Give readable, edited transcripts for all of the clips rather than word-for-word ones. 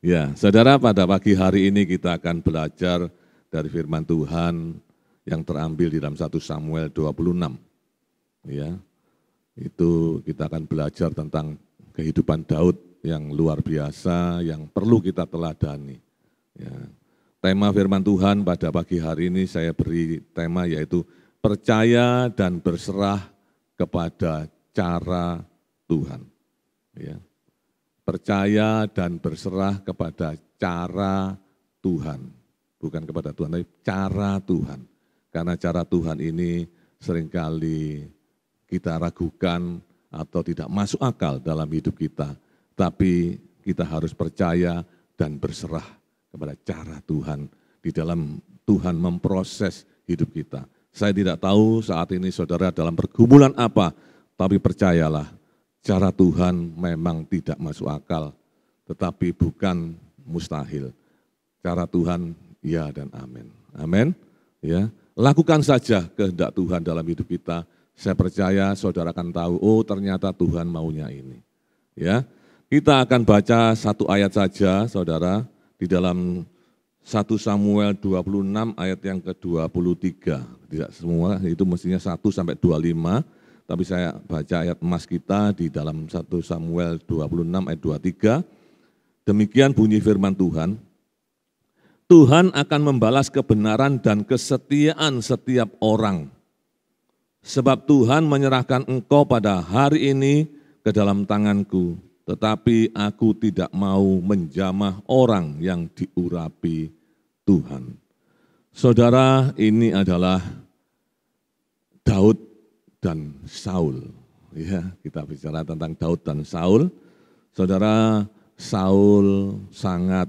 Ya, saudara, pada pagi hari ini kita akan belajar dari firman Tuhan yang terambil di dalam 1 Samuel 26. Ya, itu kita akan belajar tentang kehidupan Daud yang luar biasa, yang perlu kita teladani. Ya, tema firman Tuhan pada pagi hari ini saya beri tema yaitu percaya dan berserah kepada cara Tuhan. Ya. Percaya dan berserah kepada cara Tuhan. Bukan kepada Tuhan, tapi cara Tuhan. Karena cara Tuhan ini seringkali kita ragukan atau tidak masuk akal dalam hidup kita. Tapi kita harus percaya dan berserah kepada cara Tuhan. Di dalam Tuhan memproses hidup kita. Saya tidak tahu saat ini saudara dalam pergumulan apa, tapi percayalah, cara Tuhan memang tidak masuk akal, tetapi bukan mustahil. Cara Tuhan ya dan amin. Amin. Ya, lakukan saja kehendak Tuhan dalam hidup kita. Saya percaya saudara akan tahu, oh ternyata Tuhan maunya ini. Ya, kita akan baca satu ayat saja, saudara, di dalam 1 Samuel 26 ayat yang ke-23. Tidak semua, itu mestinya 1 sampai 25. Tapi saya baca ayat emas kita di dalam 1 Samuel 26 ayat 23. Demikian bunyi firman Tuhan. Tuhan akan membalas kebenaran dan kesetiaan setiap orang. Sebab Tuhan menyerahkan engkau pada hari ini ke dalam tanganku. Tetapi aku tidak mau menjamah orang yang diurapi Tuhan. Saudara, ini adalah Daud dan Saul. Ya, kita bicara tentang Daud dan Saul. Saudara, Saul sangat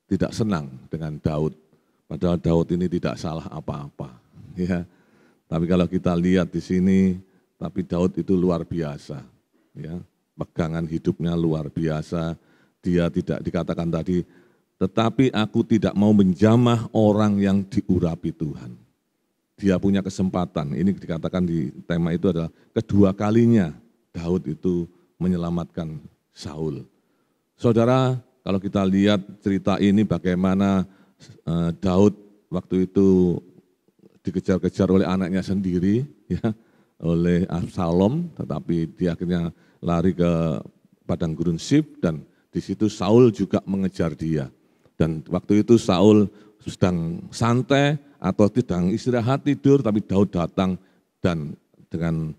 tidak senang dengan Daud. Padahal Daud ini tidak salah apa-apa. Ya. Tapi kalau kita lihat di sini, tapi Daud itu luar biasa. Ya, pegangan hidupnya luar biasa. Dia tidak dikatakan tadi, tetapi aku tidak mau menjamah orang yang diurapi Tuhan. Dia punya kesempatan, ini dikatakan di tema itu adalah kedua kalinya Daud itu menyelamatkan Saul. Saudara, kalau kita lihat cerita ini bagaimana Daud waktu itu dikejar-kejar oleh anaknya sendiri, ya, oleh Absalom, tetapi dia akhirnya lari ke padang gurun Sif dan di situ Saul juga mengejar dia. Dan waktu itu Saul sedang santai atau sedang istirahat tidur, tapi Daud datang dan dengan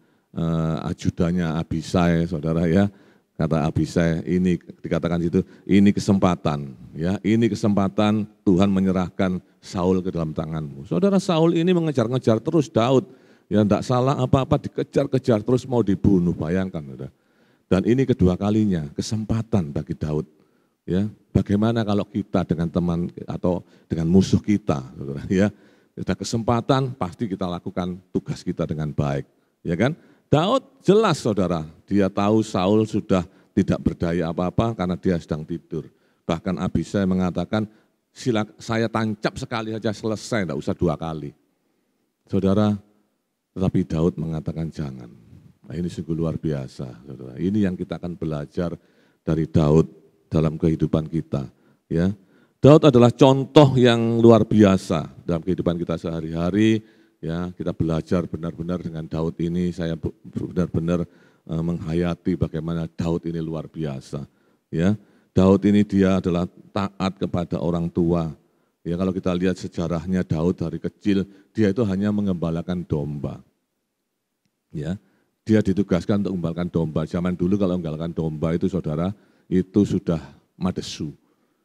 ajudannya Abisai, saudara ya, kata Abisai, ini dikatakan situ, ini kesempatan, ya, ini kesempatan Tuhan menyerahkan Saul ke dalam tanganmu. Saudara, Saul ini mengejar-ngejar terus Daud, ya tidak salah apa-apa, dikejar-kejar terus mau dibunuh, bayangkan, saudara. Dan ini kedua kalinya kesempatan bagi Daud. Ya, bagaimana kalau kita dengan teman atau dengan musuh kita, saudara, ya, ada kesempatan pasti kita lakukan tugas kita dengan baik, ya kan? Daud jelas saudara, dia tahu Saul sudah tidak berdaya apa-apa karena dia sedang tidur. Bahkan Abisai mengatakan, saya tancap sekali saja selesai, tidak usah dua kali. Saudara, tetapi Daud mengatakan jangan. Nah, ini sungguh luar biasa, saudara. Ini yang kita akan belajar dari Daud dalam kehidupan kita, ya. Daud adalah contoh yang luar biasa dalam kehidupan kita sehari-hari, ya. Kita belajar benar-benar dengan Daud ini, saya benar-benar menghayati bagaimana Daud ini luar biasa, ya. Daud ini dia adalah taat kepada orang tua. Ya, kalau kita lihat sejarahnya Daud dari kecil, dia itu hanya mengembalakan domba. Ya, dia ditugaskan untuk mengembalakan domba. Zaman dulu kalau mengembalakan domba itu saudara, itu sudah madesu,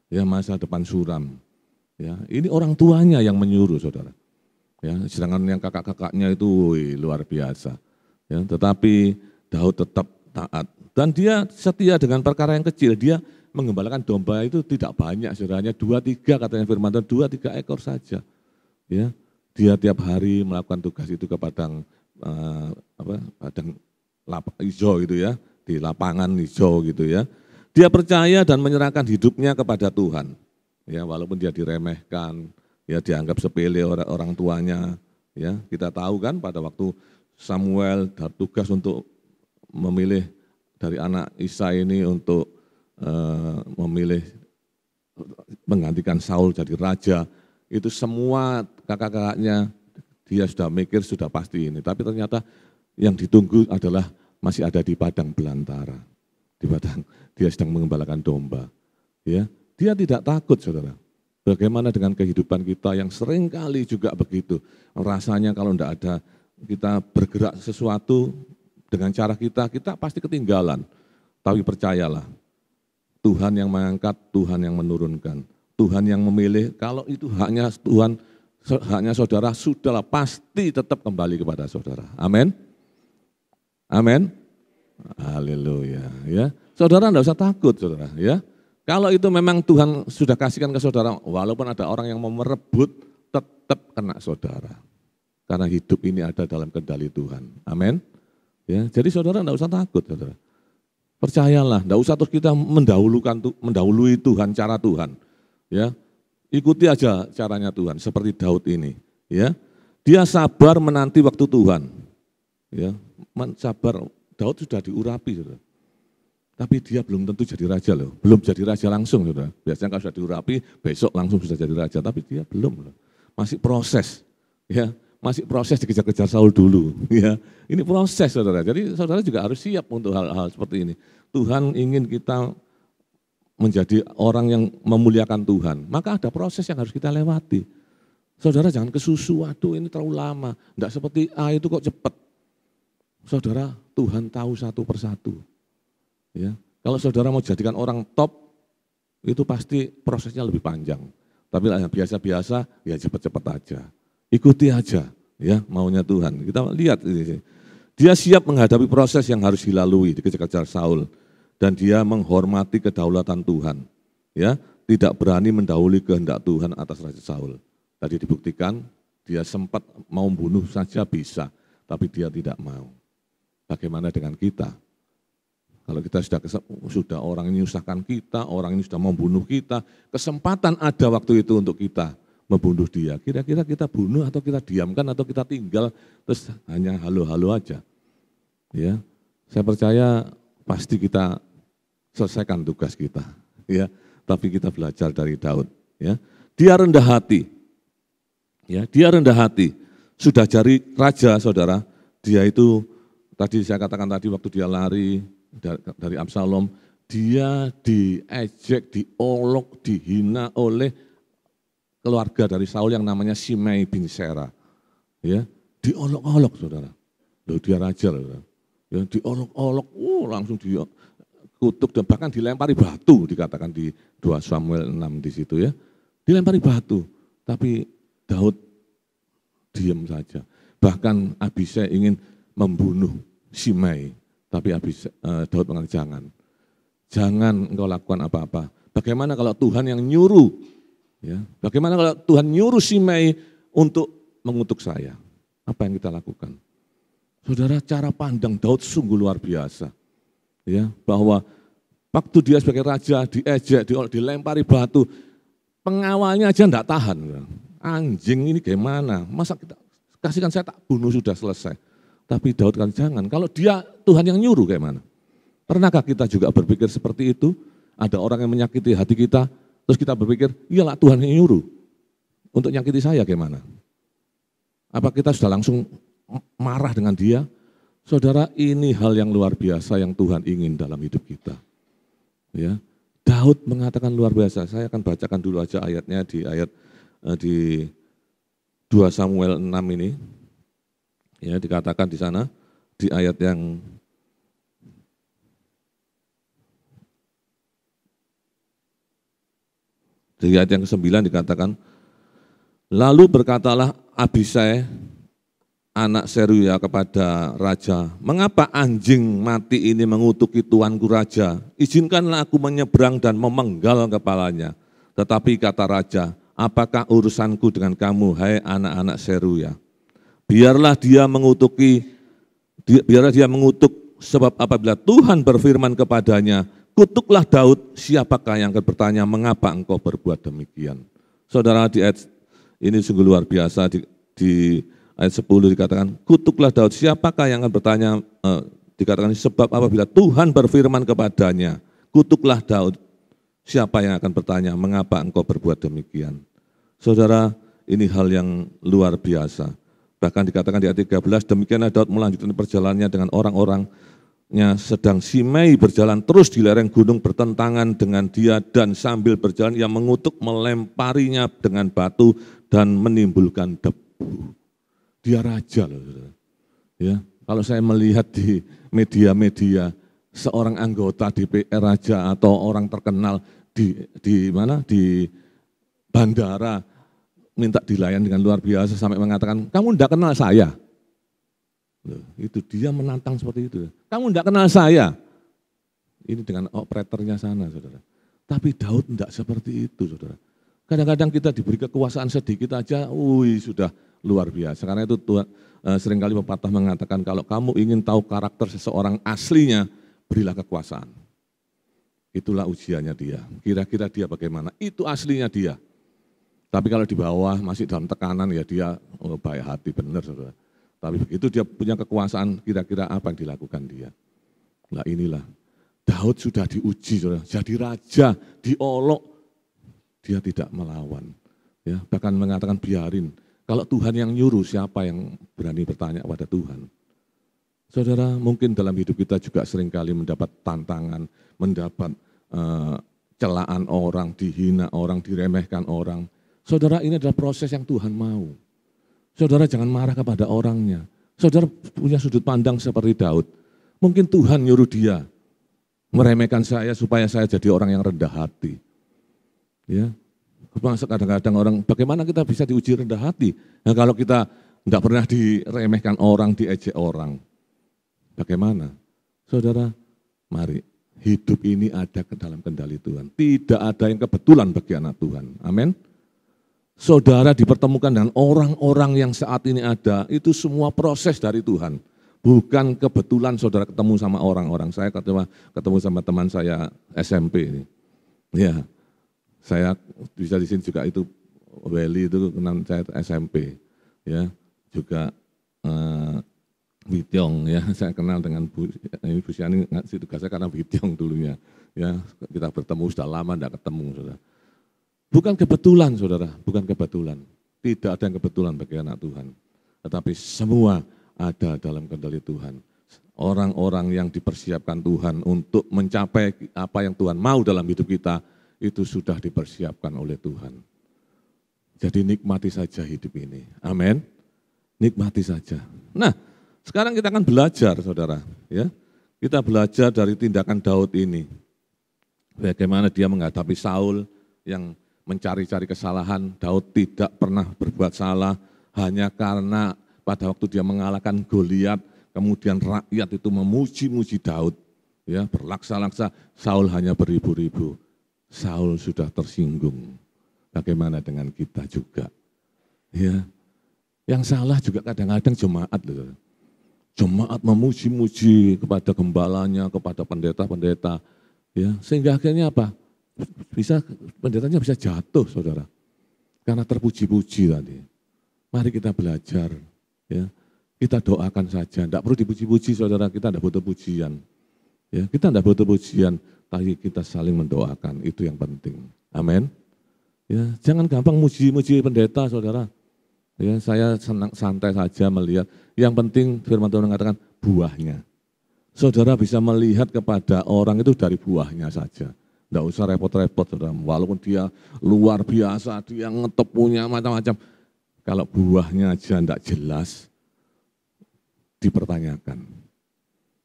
ya, masa depan suram. Ya, ini orang tuanya yang menyuruh, saudara. Ya, sedangkan yang kakak-kakaknya itu luar biasa. Ya, tetapi Daud tetap taat dan dia setia dengan perkara yang kecil. Dia mengembalakan domba itu tidak banyak, saudaranya 2-3 katanya firman Tuhan, 2-3 ekor saja. Ya, dia tiap hari melakukan tugas itu ke padang padang hijau gitu ya, di lapangan hijau gitu ya. Dia percaya dan menyerahkan hidupnya kepada Tuhan. Ya, walaupun dia diremehkan, ya dianggap sepele orang tuanya. Ya, kita tahu kan pada waktu Samuel tugas untuk memilih dari anak Isai ini untuk memilih menggantikan Saul jadi raja, itu semua kakak-kakaknya dia sudah mikir sudah pasti ini. Tapi ternyata yang ditunggu adalah masih ada di padang belantara. Di padang, dia sedang mengembalakan domba. Ya, dia tidak takut, saudara. Bagaimana dengan kehidupan kita yang seringkali juga begitu. Rasanya kalau tidak ada kita bergerak sesuatu dengan cara kita pasti ketinggalan. Tapi percayalah, Tuhan yang mengangkat, Tuhan yang menurunkan. Tuhan yang memilih, kalau itu haknya Tuhan, haknya saudara, sudahlah pasti tetap kembali kepada saudara. Amin. Amin. Haleluya. Ya, saudara tidak usah takut, saudara. Ya, kalau itu memang Tuhan sudah kasihkan ke saudara, walaupun ada orang yang mau merebut, tetap kena saudara. Karena hidup ini ada dalam kendali Tuhan. Amin. Ya, jadi saudara tidak usah takut, saudara. Percayalah, tidak usah terus kita mendahului Tuhan, cara Tuhan. Ya, ikuti aja caranya Tuhan, seperti Daud ini. Ya, dia sabar menanti waktu Tuhan. Ya, sabar. Daud sudah diurapi, saudara. Tapi dia belum tentu jadi raja loh, belum jadi raja langsung, saudara. Biasanya kalau sudah diurapi, besok langsung sudah jadi raja, tapi dia belum loh. Masih proses, ya, masih proses dikejar-kejar Saul dulu, ya. Ini proses, saudara. Jadi saudara juga harus siap untuk hal-hal seperti ini. Tuhan ingin kita menjadi orang yang memuliakan Tuhan, maka ada proses yang harus kita lewati. Saudara jangan kesusu, waduh ini terlalu lama, enggak seperti itu kok cepat. Saudara, Tuhan tahu satu persatu. Ya, kalau saudara mau jadikan orang top, itu pasti prosesnya lebih panjang. Tapi yang biasa-biasa, ya cepat-cepat aja. Ikuti aja, ya maunya Tuhan. Kita lihat ini. Dia siap menghadapi proses yang harus dilalui, dikejar-kejar Saul, dan dia menghormati kedaulatan Tuhan. Ya, tidak berani mendahului kehendak Tuhan atas Raja Saul. Tadi dibuktikan, dia sempat mau bunuh saja bisa, tapi dia tidak mau. Bagaimana dengan kita? Kalau kita sudah orang ini menyusahkan kita, orang ini sudah membunuh kita, kesempatan ada waktu itu untuk kita membunuh dia. Kira-kira kita bunuh atau kita diamkan atau kita tinggal terus hanya halo-halo aja. Ya, saya percaya pasti kita selesaikan tugas kita. Ya, tapi kita belajar dari Daud. Ya, dia rendah hati. Ya, dia rendah hati. Sudah jadi raja, saudara. Dia itu tadi saya katakan tadi waktu dia lari dari Absalom, dia diejek, diolok, dihina oleh keluarga dari Saul yang namanya Shimei bin Sera. Ya, diolok-olok, saudara. Loh, dia raja, saudara. Ya, diolok-olok, langsung dikutuk dan bahkan dilempari batu, dikatakan di 2 Samuel 6 di situ ya. Dilempari batu, tapi Daud diam saja. Bahkan Abisai ingin membunuh Shimei. Tapi Daud mengatakan, jangan engkau lakukan apa-apa. Bagaimana kalau Tuhan yang nyuruh? Ya, bagaimana kalau Tuhan nyuruh Shimei untuk mengutuk saya? Apa yang kita lakukan? Saudara, cara pandang Daud sungguh luar biasa. Ya, bahwa waktu dia sebagai raja diejek, dilempari batu, pengawalnya aja enggak tahan. Anjing ini gimana? Masa kita kasihkan saya tak bunuh sudah selesai. Tapi Daud kan jangan, kalau dia Tuhan yang nyuruh kayak mana? Pernahkah kita juga berpikir seperti itu? Ada orang yang menyakiti hati kita, terus kita berpikir, iyalah Tuhan yang nyuruh. Untuk nyakiti saya kayak mana? Apa kita sudah langsung marah dengan dia? Saudara, ini hal yang luar biasa yang Tuhan ingin dalam hidup kita. Ya, Daud mengatakan luar biasa, saya akan bacakan dulu aja ayatnya di 2 Samuel 6 ini. Ya, dikatakan di sana di ayat yang ke-9 dikatakan, lalu berkatalah Abisai anak Seruya kepada raja, mengapa anjing mati ini mengutuki tuanku raja? Izinkanlah aku menyeberang dan memenggal kepalanya. Tetapi kata raja, apakah urusanku dengan kamu, hai anak-anak Seruya? Biarlah dia mengutuk, sebab apabila Tuhan berfirman kepadanya, kutuklah Daud, siapakah yang akan bertanya, mengapa engkau berbuat demikian? Saudara, di ayat ini sungguh luar biasa, di ayat 10 dikatakan, kutuklah Daud, siapakah yang akan bertanya, dikatakan sebab apabila Tuhan berfirman kepadanya, kutuklah Daud, Siapa yang akan bertanya, mengapa engkau berbuat demikian? Saudara, ini hal yang luar biasa. Bahkan dikatakan di ayat 13, demikianlah Daud melanjutkan perjalanannya dengan orang-orangnya, sedang Simei berjalan terus di lereng gunung bertentangan dengan dia, dan sambil berjalan ia mengutuk, melemparinya dengan batu dan menimbulkan debu. Dia raja loh, saudara. Ya, kalau saya melihat di media-media seorang anggota DPR raja atau orang terkenal di mana di bandara minta dilayani dengan luar biasa sampai mengatakan, kamu tidak kenal saya. Loh, itu dia menantang seperti itu. Kamu tidak kenal saya. Ini dengan operatornya sana, saudara. Tapi Daud tidak seperti itu, saudara. Kadang-kadang kita diberi kekuasaan sedikit aja, sudah luar biasa. Karena itu Tuhan seringkali pepatah mengatakan, kalau kamu ingin tahu karakter seseorang aslinya, berilah kekuasaan. Itulah ujiannya dia. Kira-kira dia bagaimana? Itu aslinya dia. Tapi kalau di bawah masih dalam tekanan, ya dia baik hati, benar, saudara. Tapi begitu dia punya kekuasaan, kira-kira apa yang dilakukan dia? Nah inilah, Daud sudah diuji, saudara. Jadi raja, diolok, dia tidak melawan. Ya, bahkan mengatakan biarin. Kalau Tuhan yang nyuruh, siapa yang berani bertanya kepada Tuhan? Saudara, mungkin dalam hidup kita juga seringkali mendapat tantangan, mendapat celaan orang, dihina orang, diremehkan orang. Saudara, ini adalah proses yang Tuhan mau. Saudara jangan marah kepada orangnya. Saudara punya sudut pandang seperti Daud. Mungkin Tuhan nyuruh dia meremehkan saya supaya saya jadi orang yang rendah hati. Ya, masa kadang-kadang orang, bagaimana kita bisa diuji rendah hati? Nah, kalau kita tidak pernah diremehkan orang, diejek orang, bagaimana? Saudara, mari, hidup ini ada dalam kendali Tuhan. Tidak ada yang kebetulan bagi anak Tuhan. Amin. Saudara dipertemukan dengan orang-orang yang saat ini ada, itu semua proses dari Tuhan. Bukan kebetulan saudara ketemu sama orang-orang. Saya ketemu sama teman saya SMP ini. Ya, saya bisa di sini juga itu, Welly itu kenal saya SMP. Ya, juga Wityong, ya, saya kenal dengan Bu Siani, tugas saya karena Wityong dulunya. Ya, kita bertemu sudah lama tidak ketemu, saudara. Bukan kebetulan, saudara, bukan kebetulan. Tidak ada yang kebetulan bagi anak Tuhan. Tetapi semua ada dalam kendali Tuhan. Orang-orang yang dipersiapkan Tuhan untuk mencapai apa yang Tuhan mau dalam hidup kita, itu sudah dipersiapkan oleh Tuhan. Jadi nikmati saja hidup ini. Amin. Nikmati saja. Nah, sekarang kita akan belajar, saudara. Ya, kita belajar dari tindakan Daud ini. Bagaimana dia menghadapi Saul yang mencari-cari kesalahan. Daud tidak pernah berbuat salah hanya karena pada waktu dia mengalahkan Goliat, kemudian rakyat itu memuji-muji Daud, ya, berlaksa-laksa. Saul hanya beribu-ribu. Saul sudah tersinggung. Bagaimana dengan kita juga? Ya, yang salah juga kadang-kadang jemaat, loh. Jemaat memuji-muji kepada gembalanya, kepada pendeta-pendeta, ya, sehingga akhirnya apa? Pendetanya bisa jatuh, saudara, karena terpuji-puji tadi. Mari kita belajar, ya, kita doakan saja, tidak perlu dipuji-puji, saudara, kita tidak butuh pujian, ya, kita tidak butuh pujian, tapi kita saling mendoakan, itu yang penting. Amin. Ya, jangan gampang muji-muji pendeta, saudara. Ya, saya senang santai saja melihat. Yang penting firman Tuhan mengatakan buahnya. Saudara bisa melihat kepada orang itu dari buahnya saja. Tidak usah repot-repot, saudara. Walaupun dia luar biasa, dia ngetop punya macam-macam. Kalau buahnya aja tidak jelas, dipertanyakan.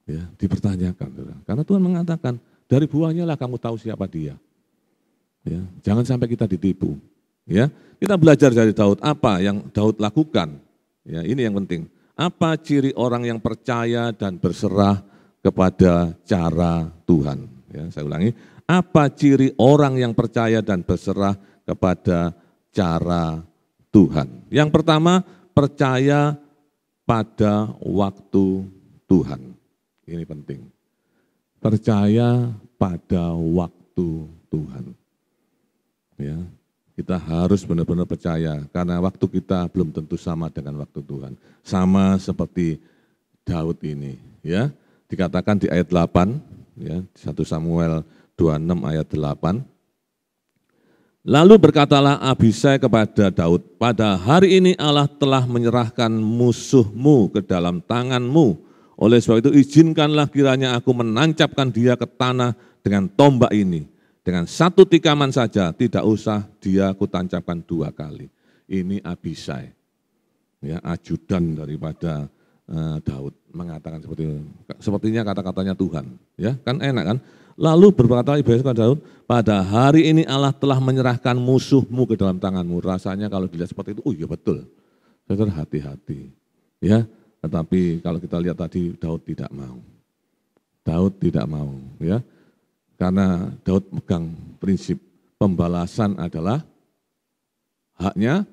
Ya, dipertanyakan, saudara. Karena Tuhan mengatakan, dari buahnya lah kamu tahu siapa dia. Ya, jangan sampai kita ditipu. Ya, kita belajar dari Daud, apa yang Daud lakukan. Ya, ini yang penting. Apa ciri orang yang percaya dan berserah kepada cara Tuhan? Ya, saya ulangi, apa ciri orang yang percaya dan berserah kepada cara Tuhan? Yang pertama, percaya pada waktu Tuhan. Ini penting. Percaya pada waktu Tuhan. Ya, kita harus benar-benar percaya, karena waktu kita belum tentu sama dengan waktu Tuhan. Sama seperti Daud ini, ya. Dikatakan di ayat 8, ya, 1 Samuel 26 ayat 8, Lalu berkatalah Abisai kepada Daud, pada hari ini Allah telah menyerahkan musuhmu ke dalam tanganmu. Oleh sebab itu izinkanlah kiranya aku menancapkan dia ke tanah dengan tombak ini. Dengan satu tikaman saja, tidak usah dia kutancapkan 2 kali. Ini Abisai, ya, ajudan daripada Daud mengatakan seperti itu. Sepertinya kata-katanya Tuhan, ya kan enak kan? Lalu berkata Abisai kepada Daud, pada hari ini Allah telah menyerahkan musuhmu ke dalam tanganmu. Rasanya kalau dilihat seperti itu, oh iya betul. Saudara hati-hati. Ya, tetapi kalau kita lihat tadi Daud tidak mau. Daud tidak mau, ya. Karena Daud megang prinsip pembalasan adalah haknya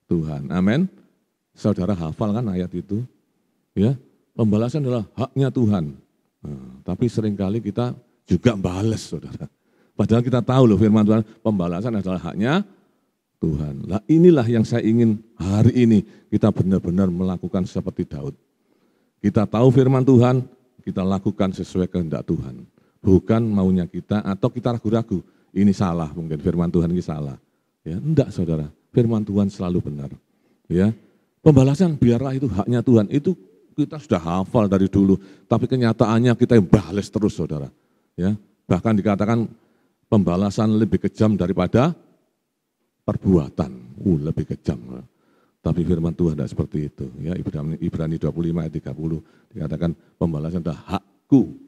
Tuhan. Amin. Saudara hafal kan ayat itu? Ya, pembalasan adalah haknya Tuhan. Nah, tapi seringkali kita juga balas, saudara. Padahal kita tahu loh firman Tuhan, pembalasan adalah haknya Tuhan. Lah inilah yang saya ingin hari ini kita benar-benar melakukan seperti Daud. Kita tahu firman Tuhan, kita lakukan sesuai kehendak Tuhan. Bukan maunya kita atau kita ragu-ragu, ini salah mungkin firman Tuhan ini salah. Ya, enggak saudara, firman Tuhan selalu benar. Ya, pembalasan biarlah itu haknya Tuhan, itu kita sudah hafal dari dulu, tapi kenyataannya kita yang balas terus saudara. Ya, bahkan dikatakan pembalasan lebih kejam daripada perbuatan, lebih kejam. Tapi firman Tuhan tidak seperti itu. Ya, Ibrani 25 ayat 30 dikatakan pembalasan adalah hakku,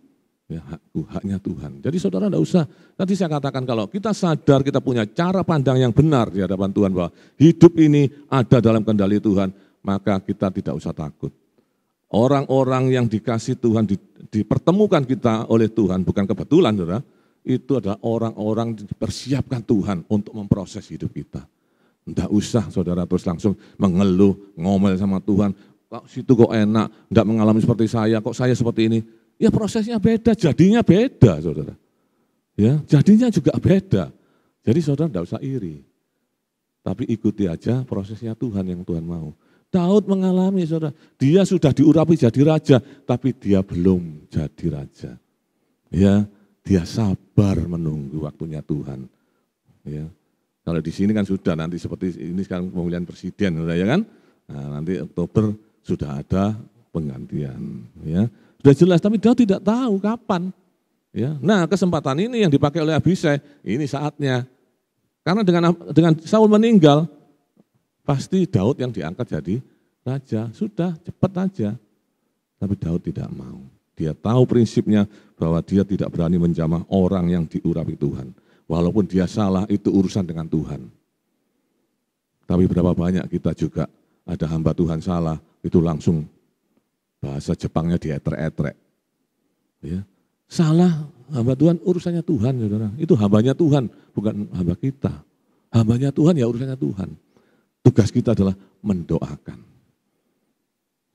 ya, hakku, haknya Tuhan. Jadi saudara tidak usah. Tadi saya katakan kalau kita sadar kita punya cara pandang yang benar di hadapan Tuhan bahwa hidup ini ada dalam kendali Tuhan, maka kita tidak usah takut. Orang-orang yang dikasih Tuhan, dipertemukan kita oleh Tuhan, bukan kebetulan, saudara. Itu adalah orang-orang dipersiapkan Tuhan untuk memproses hidup kita. Tidak usah saudara terus langsung mengeluh, ngomel sama Tuhan. Kok situ kok enak, tidak mengalami seperti saya, kok saya seperti ini. Ya prosesnya beda, jadinya beda saudara. Ya, jadinya juga beda. Jadi saudara tidak usah iri. Tapi ikuti aja prosesnya Tuhan yang Tuhan mau. Daud mengalami saudara, dia sudah diurapi jadi raja, tapi dia belum jadi raja. Ya, dia sabar menunggu waktunya Tuhan. Ya, kalau di sini kan sudah nanti seperti ini sekarang pemilihan presiden, ya kan? Nah, nanti Oktober sudah ada penggantian. Ya, sudah jelas, tapi Daud tidak tahu kapan. Ya, nah kesempatan ini yang dipakai oleh Abisai, ini saatnya. Karena dengan Saul meninggal, pasti Daud yang diangkat jadi raja, sudah cepat aja. Tapi Daud tidak mau. Dia tahu prinsipnya bahwa dia tidak berani menjamah orang yang diurapi Tuhan. Walaupun dia salah, itu urusan dengan Tuhan. Tapi berapa banyak kita juga ada hamba Tuhan salah, itu langsung bahasa Jepangnya dietrek-etrek. Ya. Salah hamba Tuhan, urusannya Tuhan, saudara. Itu hambanya Tuhan, bukan hamba kita. Hambanya Tuhan ya urusannya Tuhan. Tugas kita adalah mendoakan.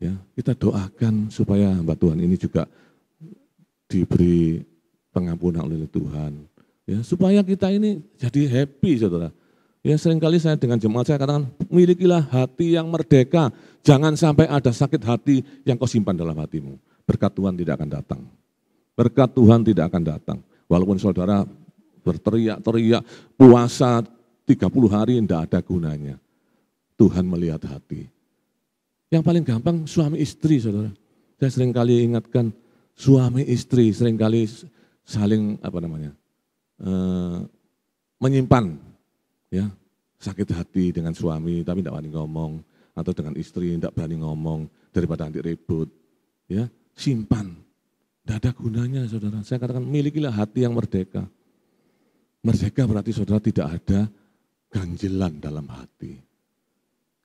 Ya, kita doakan supaya hamba Tuhan ini juga diberi pengampunan oleh Tuhan. Ya, supaya kita ini jadi happy, saudara. Ya, seringkali saya dengan jemaat saya katakan, milikilah hati yang merdeka. Jangan sampai ada sakit hati yang kau simpan dalam hatimu. Berkat Tuhan tidak akan datang. Berkat Tuhan tidak akan datang. Walaupun saudara berteriak-teriak, puasa 30 hari tidak ada gunanya. Tuhan melihat hati. Yang paling gampang suami istri, saudara. Saya seringkali ingatkan suami istri seringkali saling menyimpan, ya, sakit hati dengan suami tapi tidak berani ngomong, atau dengan istri tidak berani ngomong daripada nanti ribut, ya, simpan. Tidak ada gunanya, saudara. Saya katakan milikilah hati yang merdeka. Merdeka berarti saudara tidak ada ganjilan dalam hati.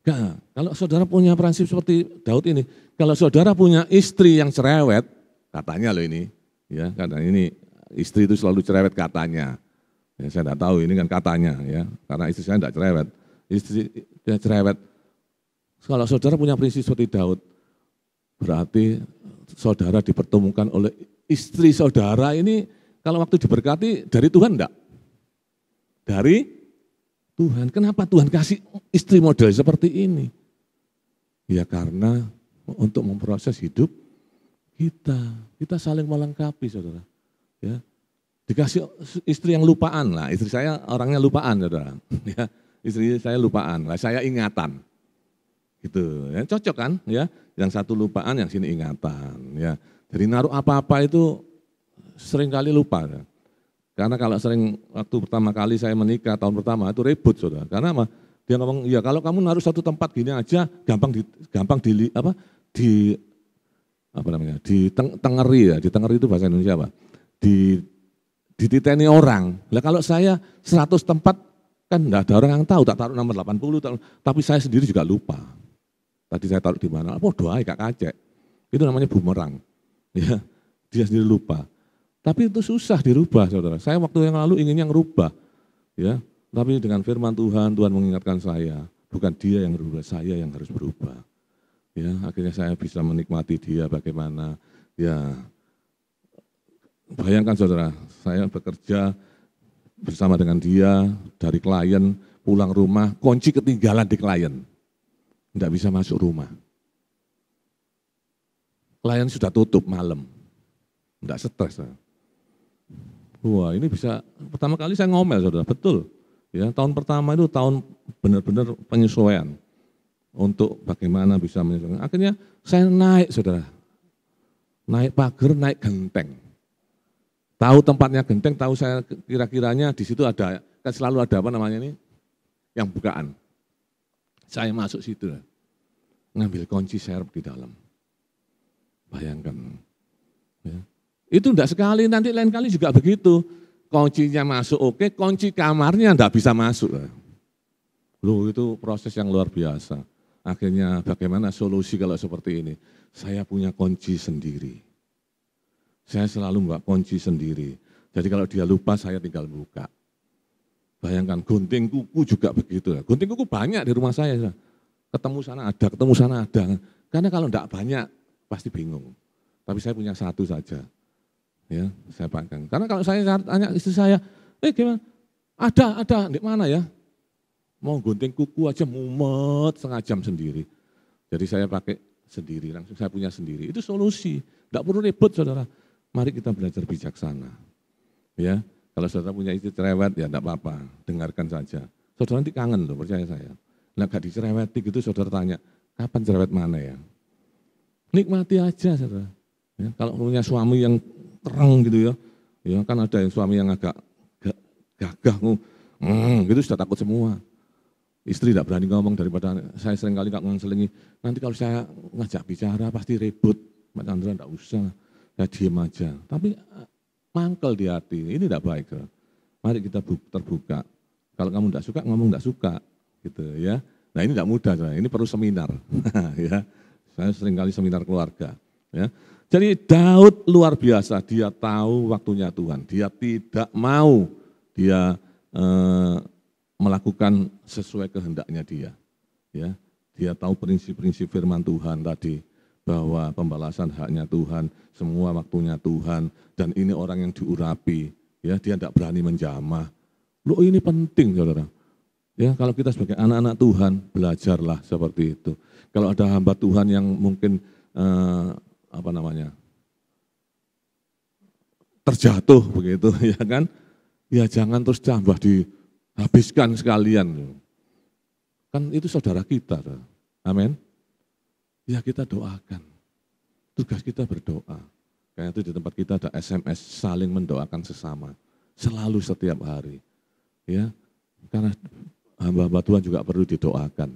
Nah, kalau saudara punya prinsip seperti Daud ini, kalau saudara punya istri yang cerewet, katanya loh ini, ya, karena ini istri itu selalu cerewet katanya. Ya, saya tidak tahu ini kan katanya, ya, karena istri saya tidak cerewet. Istri yang cerewet. Kalau saudara punya prinsip seperti Daud, berarti saudara dipertemukan oleh istri saudara ini, kalau waktu diberkati dari Tuhan enggak? Dari Tuhan. Kenapa Tuhan kasih istri model seperti ini? Ya karena untuk memproses hidup kita saling melengkapi, saudara. Ya, Dikasih istri yang lupaan lah, istri saya orangnya lupaan, saudara. Ya, istri saya lupaan, lah saya ingatan. Gitu, ya, cocok kan? Ya, yang satu lupaan, yang sini ingatan. Ya, jadi naruh apa-apa itu sering kali lupa. Ya. Karena kalau sering waktu pertama kali saya menikah tahun pertama itu ribut, saudara. Karena apa? Dia ngomong, ya kalau kamu naruh satu tempat gini aja, gampang ditengeri ya, ditengeri itu bahasa Indonesia apa? Dititeni orang. Lah kalau saya 100 tempat kan enggak ada orang yang tahu, tak taruh nomor 80, tapi saya sendiri juga lupa. Tadi saya taruh di mana? Oh doa Kak Kacek. Itu namanya bumerang. Ya, dia sendiri lupa. Tapi itu susah dirubah, saudara. Saya waktu yang lalu ingin yang rubah. Ya, tapi dengan firman Tuhan, Tuhan mengingatkan saya, bukan dia yang berubah, saya yang harus berubah. Ya, akhirnya saya bisa menikmati dia bagaimana. Ya, bayangkan saudara, saya bekerja bersama dengan dia dari klien, pulang rumah, kunci ketinggalan di klien. Tidak bisa masuk rumah. Klien sudah tutup malam, tidak stres. Wah ini bisa, pertama kali saya ngomel saudara, betul. Ya, tahun pertama itu tahun benar-benar penyesuaian untuk bagaimana bisa menyesuaikan. Akhirnya saya naik saudara, naik pagar, naik genteng. Tahu tempatnya genteng, tahu saya kira-kiranya di situ ada, kan selalu ada apa namanya ini, yang bukaan. Saya masuk situ, ngambil kunci serep di dalam. Bayangkan. Ya. Itu enggak sekali, nanti lain kali juga begitu. Kuncinya masuk oke, kunci kamarnya enggak bisa masuk. Loh itu proses yang luar biasa. Akhirnya bagaimana solusi kalau seperti ini? Saya punya kunci sendiri. Saya selalu membawa kunci sendiri. Jadi kalau dia lupa saya tinggal buka. Bayangkan gunting kuku juga begitu. Gunting kuku banyak di rumah saya. Ketemu sana ada, ketemu sana ada. Karena kalau enggak banyak pasti bingung. Tapi saya punya satu saja. Ya, saya pegang. Karena kalau saya tanya istri saya, gimana? Ada, di mana ya? Mau gunting kuku aja mumet setengah jam sendiri. Jadi saya pakai sendiri, langsung saya punya sendiri. Itu solusi, enggak perlu ribut saudara. Mari kita belajar bijaksana. Ya, kalau saudara punya istri cerewet ya enggak apa-apa, dengarkan saja. Saudara nanti kangen loh, percaya saya. Nah gak dicereweti gitu saudara tanya, kapan cerewet mana ya? Nikmati aja saudara. Ya, kalau punya suami yang terang gitu ya, ya kan ada yang suami yang agak gagah, gitu sudah takut semua. Istri tidak berani ngomong daripada saya sering kali ngeselingi, nanti kalau saya ngajak bicara pasti ribut, Mbak Chandra enggak usah, ya diem aja. Tapi mangkel di hati, ini tidak baik. Mari kita terbuka. Kalau kamu enggak suka, ngomong enggak suka, gitu ya. Nah ini enggak mudah, ini perlu seminar, ya. Saya sering kali seminar keluarga, ya. Jadi Daud luar biasa, dia tahu waktunya Tuhan, dia tidak mau dia melakukan sesuai kehendaknya dia. Ya, dia tahu prinsip-prinsip firman Tuhan tadi, bahwa pembalasan haknya Tuhan, semua waktunya Tuhan, dan ini orang yang diurapi, ya dia tidak berani menjamah. Loh ini penting saudara. Ya kalau kita sebagai anak-anak Tuhan, belajarlah seperti itu. Kalau ada hamba Tuhan yang mungkin terjatuh begitu ya kan, ya jangan terus tambah dihabiskan sekalian. Kan itu saudara kita, amin. Ya kita doakan, tugas kita berdoa. Kayak itu di tempat kita ada SMS saling mendoakan sesama, selalu setiap hari. Ya, karena hamba-hamba Tuhan juga perlu didoakan,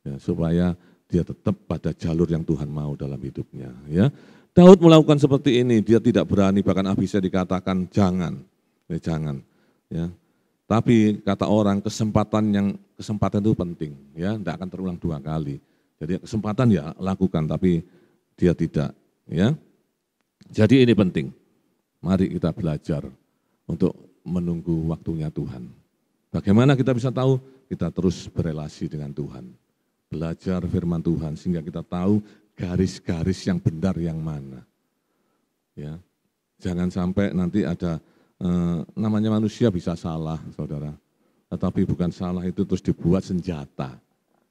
ya, supaya dia tetap pada jalur yang Tuhan mau dalam hidupnya. Ya, Daud melakukan seperti ini, dia tidak berani, bahkan Abisai dikatakan jangan, jangan. Ya, tapi kata orang kesempatan itu penting, ya, tidak akan terulang dua kali. Jadi kesempatan ya lakukan, tapi dia tidak. Ya, jadi ini penting. Mari kita belajar untuk menunggu waktunya Tuhan. Bagaimana kita bisa tahu? Kita terus berelasi dengan Tuhan. Belajar firman Tuhan sehingga kita tahu garis-garis yang benar yang mana. Ya, jangan sampai nanti ada namanya manusia bisa salah, saudara. Tetapi bukan salah itu terus dibuat senjata.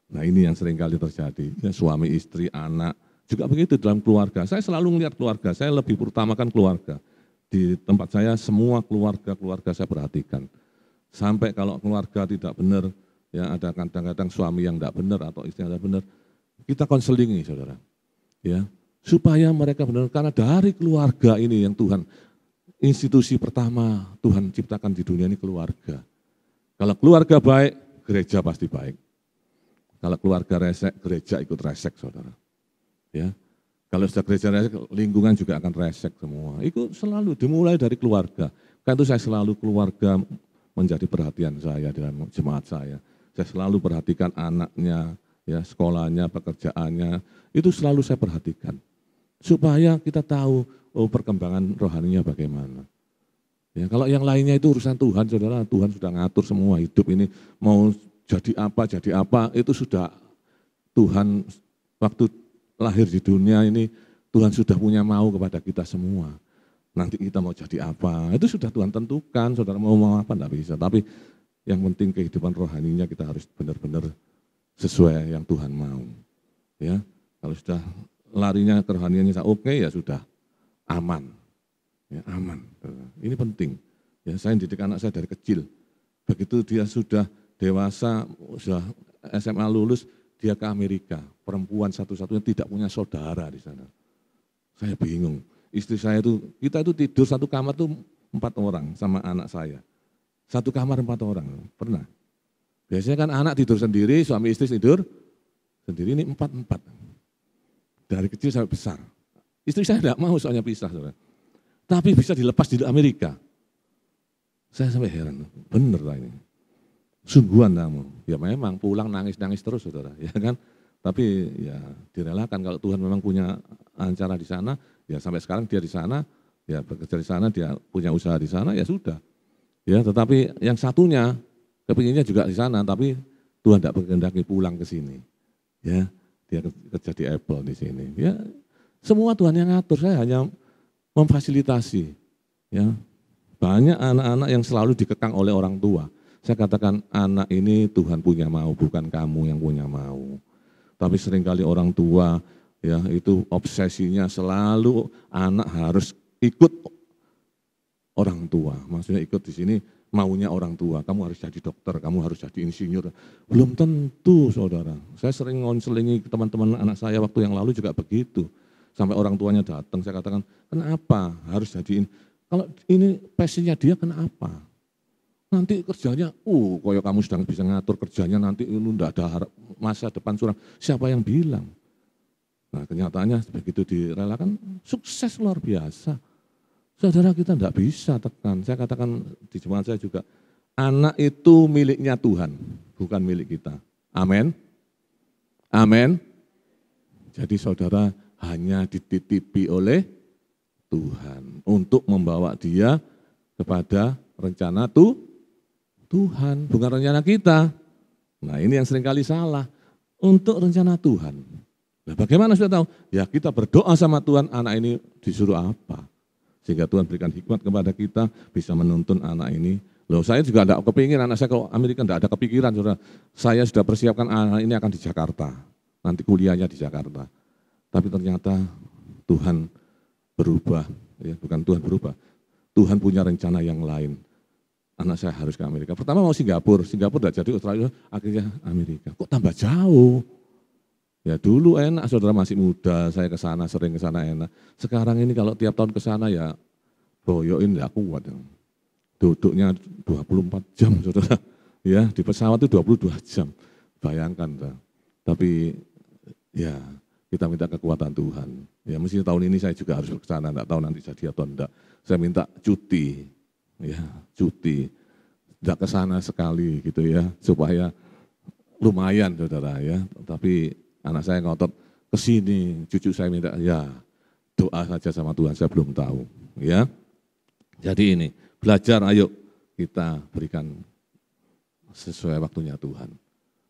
Nah ini yang seringkali terjadi. Ya, suami, istri, anak juga begitu dalam keluarga. Saya selalu melihat keluarga. Saya lebih utamakan keluarga. Di tempat saya semua keluarga saya perhatikan. Sampai kalau keluarga tidak benar, ya ada kadang-kadang suami yang tidak benar atau istri yang tidak benar, kita konselingi saudara. Ya, supaya mereka benar, karena dari keluarga ini yang Tuhan, institusi pertama Tuhan ciptakan di dunia ini keluarga. Kalau keluarga baik, gereja pasti baik. Kalau keluarga resek, gereja ikut resek saudara. Ya, kalau sudah gereja resek, lingkungan juga akan resek semua. Itu selalu dimulai dari keluarga. Karena itu saya selalu keluarga menjadi perhatian saya dalam jemaat saya. Saya selalu perhatikan anaknya, ya sekolahnya, pekerjaannya, itu selalu saya perhatikan. Supaya kita tahu perkembangan rohaninya bagaimana. Ya, kalau yang lainnya itu urusan Tuhan, saudara, Tuhan sudah ngatur semua hidup ini, mau jadi apa, itu sudah Tuhan waktu lahir di dunia ini, Tuhan sudah punya mau kepada kita semua. Nanti kita mau jadi apa, itu sudah Tuhan tentukan, saudara mau apa enggak bisa. Tapi yang penting kehidupan rohaninya kita harus benar-benar sesuai yang Tuhan mau. Ya, kalau sudah larinya ke rohaniannya oke, ya sudah aman. Ya, aman. Ini penting. Ya, saya didik anak saya dari kecil. Begitu dia sudah dewasa, sudah SMA lulus, dia ke Amerika, perempuan satu-satunya tidak punya saudara di sana. Saya bingung, istri saya itu, kita itu tidur satu kamar tuh 4 orang sama anak saya. Satu kamar 4 orang, pernah. Biasanya kan anak tidur sendiri, suami istri tidur sendiri, ini 4. Dari kecil sampai besar. Istri saya tidak mau soalnya pisah. Saudara. Tapi bisa dilepas di Amerika. Saya sampai heran, bener lah ini. Sungguhan kamu, ya memang pulang nangis-nangis terus saudara, ya kan. Tapi ya direlakan kalau Tuhan memang punya acara di sana, ya sampai sekarang dia di sana, ya bekerja di sana, dia punya usaha di sana, ya sudah. Ya tetapi yang satunya, kepinginnya juga di sana, tapi Tuhan tidak berkehendaki pulang ke sini. Ya, dia kerja di Apple di sini. Ya semua Tuhan yang ngatur, saya hanya memfasilitasi. Ya, banyak anak-anak yang selalu dikekang oleh orang tua. Saya katakan anak ini Tuhan punya mau, bukan kamu yang punya mau. Tapi seringkali orang tua ya itu obsesinya selalu anak harus ikut orang tua. Maksudnya ikut di sini maunya orang tua. Kamu harus jadi dokter, kamu harus jadi insinyur. Belum tentu saudara. Saya sering ngonselingi teman-teman anak saya waktu yang lalu juga begitu. Sampai orang tuanya datang, saya katakan kenapa harus jadi ini. Kalau ini passionnya dia kenapa? Nanti kerjanya, koyo kamu sedang bisa ngatur kerjanya nanti lu enggak ada masa depan suram. Siapa yang bilang? Nah kenyataannya begitu direlakan, sukses luar biasa. Saudara kita enggak bisa tekan. Saya katakan di jemaat saya juga, anak itu miliknya Tuhan, bukan milik kita. Amin. Amin. Jadi saudara hanya dititipi oleh Tuhan untuk membawa dia kepada rencana Tuhan, bukan rencana kita. Nah ini yang seringkali salah, untuk rencana Tuhan. Nah bagaimana sudah tahu? Ya kita berdoa sama Tuhan, anak ini disuruh apa. Sehingga Tuhan berikan hikmat kepada kita, bisa menuntun anak ini. Loh saya juga tidak kepingin anak saya kalau Amerika tidak ada kepikiran. Saudara. Saya sudah persiapkan anak ini akan di Jakarta, nanti kuliahnya di Jakarta. Tapi ternyata Tuhan berubah, ya bukan Tuhan berubah, Tuhan punya rencana yang lain. Anak saya harus ke Amerika. Pertama mau Singapura tidak jadi, Australia, akhirnya Amerika. Kok tambah jauh? Ya dulu enak, saudara masih muda, saya ke sana sering ke sana enak. Sekarang ini kalau tiap tahun ke sana ya boyoin enggak kuat. Duduknya 24 jam, saudara. Ya di pesawat itu 22 jam. Bayangkan, tapi ya kita minta kekuatan Tuhan. Ya mesti tahun ini saya juga harus ke sana, enggak tahu nanti jadi atau enggak. Saya minta cuti. Ya, cuti, tidak ke sana sekali gitu ya, supaya lumayan saudara ya. Tapi anak saya ngotot ke sini, cucu saya minta ya doa saja sama Tuhan, saya belum tahu ya. Jadi ini belajar, ayo kita berikan sesuai waktunya Tuhan.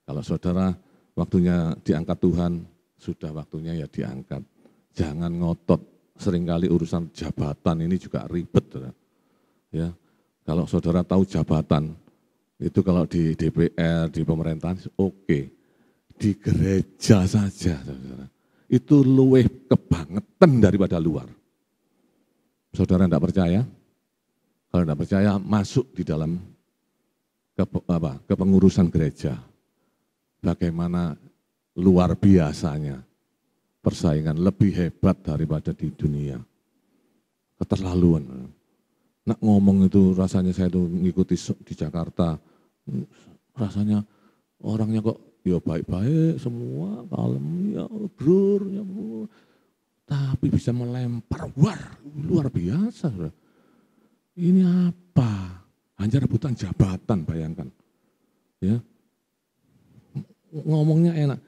Kalau saudara waktunya diangkat Tuhan, sudah waktunya ya diangkat. Jangan ngotot, seringkali urusan jabatan ini juga ribet saudara. Ya, kalau saudara tahu jabatan itu kalau di DPR, di pemerintahan oke. Di gereja saja saudara. Itu luwih kebangetan daripada luar. Saudara tidak percaya? Kalau tidak percaya, masuk di dalam kepengurusan gereja. Bagaimana luar biasanya persaingan lebih hebat daripada di dunia. Keterlaluan. Nak ngomong itu rasanya saya itu ngikuti di Jakarta, rasanya orangnya kok ya baik-baik semua, kalem, ya brur, ya brur. Tapi bisa melempar, luar biasa. Saudara. Ini apa? Hanya rebutan jabatan, bayangkan. Ya, ngomongnya enak.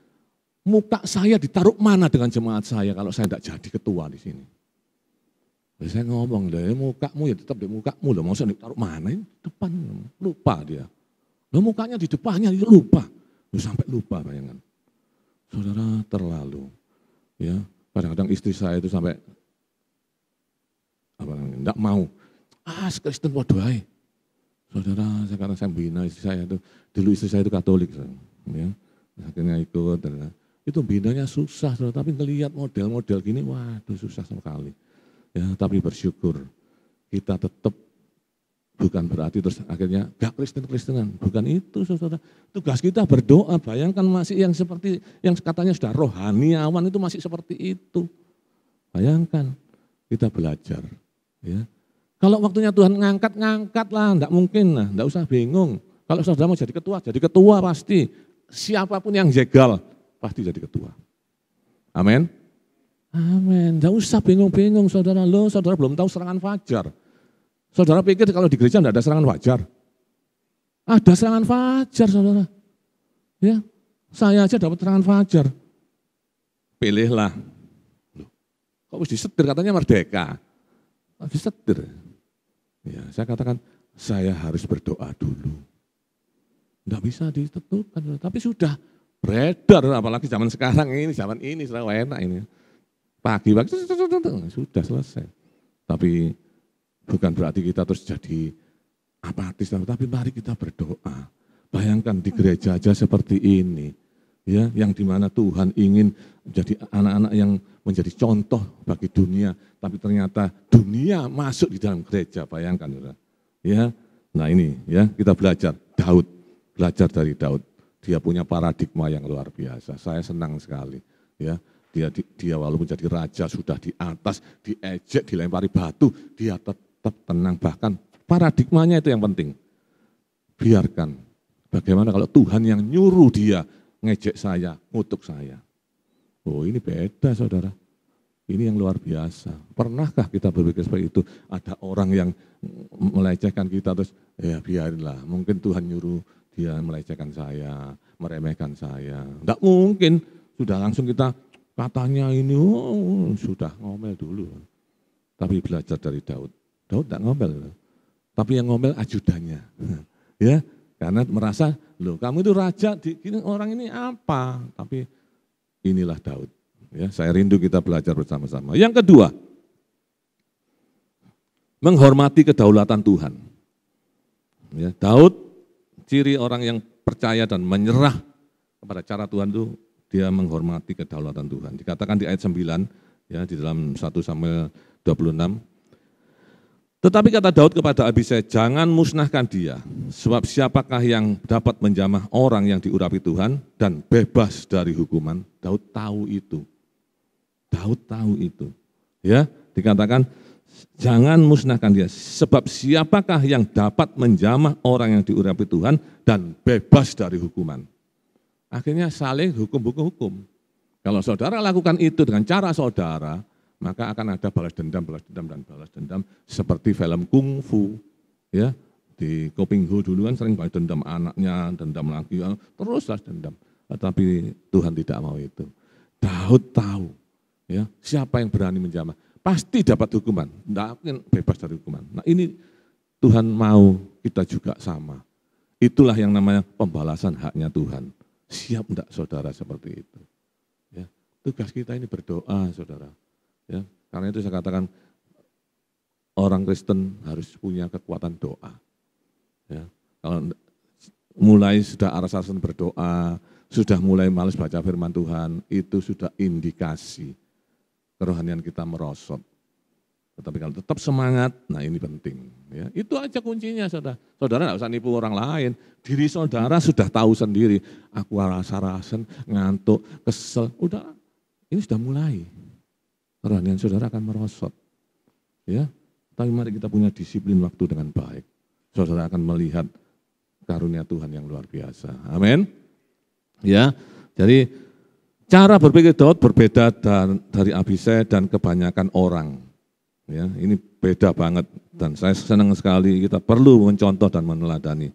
Muka saya ditaruh mana dengan jemaat saya kalau saya tidak jadi ketua di sini? Saya ngomong, mukamu ya tetap di mukamu, loh, maksudnya ditaruh mana? Ini depan, lupa dia. Loh, mukanya di depannya, dia lupa. Loh, sampai lupa, bayangkan. Saudara, terlalu. Ya, kadang-kadang istri saya itu sampai enggak mau. Kristen waduh. Saudara, sekarang saya bina istri saya itu, dulu istri saya itu Katolik, ya. Akhirnya ikut, itu binanya susah, saudara, tapi ngelihat model-model gini, waduh susah sekali. Ya, tapi bersyukur kita tetap bukan berarti terus akhirnya gak Kristen-Kristenan, bukan itu saudara. Tugas kita berdoa, bayangkan masih yang seperti yang katanya sudah rohaniawan itu masih seperti itu. Bayangkan kita belajar. Ya. Kalau waktunya Tuhan ngangkat lah, enggak mungkin lah, enggak usah bingung. Kalau saudara mau jadi ketua pasti. Siapapun yang jegal pasti jadi ketua. Amin. Amin. Tidak usah bingung-bingung saudara. Saudara belum tahu serangan fajar. Saudara pikir kalau di gereja tidak ada serangan fajar? Ada serangan fajar saudara. Ya, saya aja dapat serangan fajar. Pilihlah. Loh, kok harus disetir katanya merdeka. Disetir. Ya, saya katakan saya harus berdoa dulu. Tidak bisa ditentukan. Tapi sudah beredar apalagi zaman sekarang ini, selalu enak ini. Pagi sudah selesai. Tapi bukan berarti kita terus jadi apatis, tapi mari kita berdoa. Bayangkan di gereja aja seperti ini, ya, yang dimana Tuhan ingin menjadi anak-anak yang menjadi contoh bagi dunia, tapi ternyata dunia masuk di dalam gereja. Bayangkan, ya. Nah ini, ya, kita belajar dari Daud. Dia punya paradigma yang luar biasa. Saya senang sekali, ya. Dia walaupun jadi raja sudah di atas, diejek, dilempari batu, dia tetap tenang. Bahkan paradigmanya itu yang penting. Biarkan bagaimana kalau Tuhan yang nyuruh dia ngejek saya, ngutuk saya. Oh ini beda saudara. Ini yang luar biasa. Pernahkah kita berpikir seperti itu? Ada orang yang melecehkan kita terus, ya biarinlah. Mungkin Tuhan nyuruh dia melecehkan saya, meremehkan saya. Enggak mungkin. Sudah langsung kita katanya ini, sudah ngomel dulu. Tapi belajar dari Daud. Daud tidak ngomel. Tapi yang ngomel ajudannya. Ya, karena merasa, loh kamu itu raja, orang ini apa? Tapi inilah Daud. Ya, saya rindu kita belajar bersama-sama. Yang kedua, menghormati kedaulatan Tuhan. Ya, Daud, ciri orang yang percaya dan menyerah kepada cara Tuhan itu, dia menghormati kedaulatan Tuhan. Dikatakan di ayat 9, ya, di dalam 1 Samuel 26. Tetapi kata Daud kepada Abisai, jangan musnahkan dia, sebab siapakah yang dapat menjamah orang yang diurapi Tuhan dan bebas dari hukuman. Daud tahu itu. Daud tahu itu. Ya, dikatakan jangan musnahkan dia, sebab siapakah yang dapat menjamah orang yang diurapi Tuhan dan bebas dari hukuman. Akhirnya saling hukum. Kalau saudara lakukan itu dengan cara saudara, maka akan ada balas dendam seperti film kungfu. Ya, di Koping Ho dulu kan sering balas dendam anaknya, dendam lagi, terus dendam. Tapi Tuhan tidak mau itu. Daud tahu, ya, siapa yang berani menjamah pasti dapat hukuman, tidak mungkin bebas dari hukuman. Nah ini Tuhan mau kita juga sama. Itulah yang namanya pembalasan haknya Tuhan. Siap enggak saudara seperti itu? Ya, tugas kita ini berdoa saudara. Ya, karena itu saya katakan orang Kristen harus punya kekuatan doa. Ya, kalau mulai sudah aras-arasan berdoa, sudah mulai malas baca firman Tuhan, itu sudah indikasi kerohanian kita merosot. Tetapi kalau tetap semangat, nah ini penting. Ya, itu aja kuncinya, saudara. Saudara nggak usah nipu orang lain. Diri saudara sudah tahu sendiri. Aku rasa-rasen, ngantuk, kesel. Udah, ini sudah mulai. Kerohanian saudara akan merosot. Ya, tapi mari kita punya disiplin waktu dengan baik. Saudara akan melihat karunia Tuhan yang luar biasa. Amin. Ya, jadi cara berpikir Daud berbeda dari Abisai dan kebanyakan orang. Ya, ini beda banget dan saya senang sekali kita perlu mencontoh dan meneladani.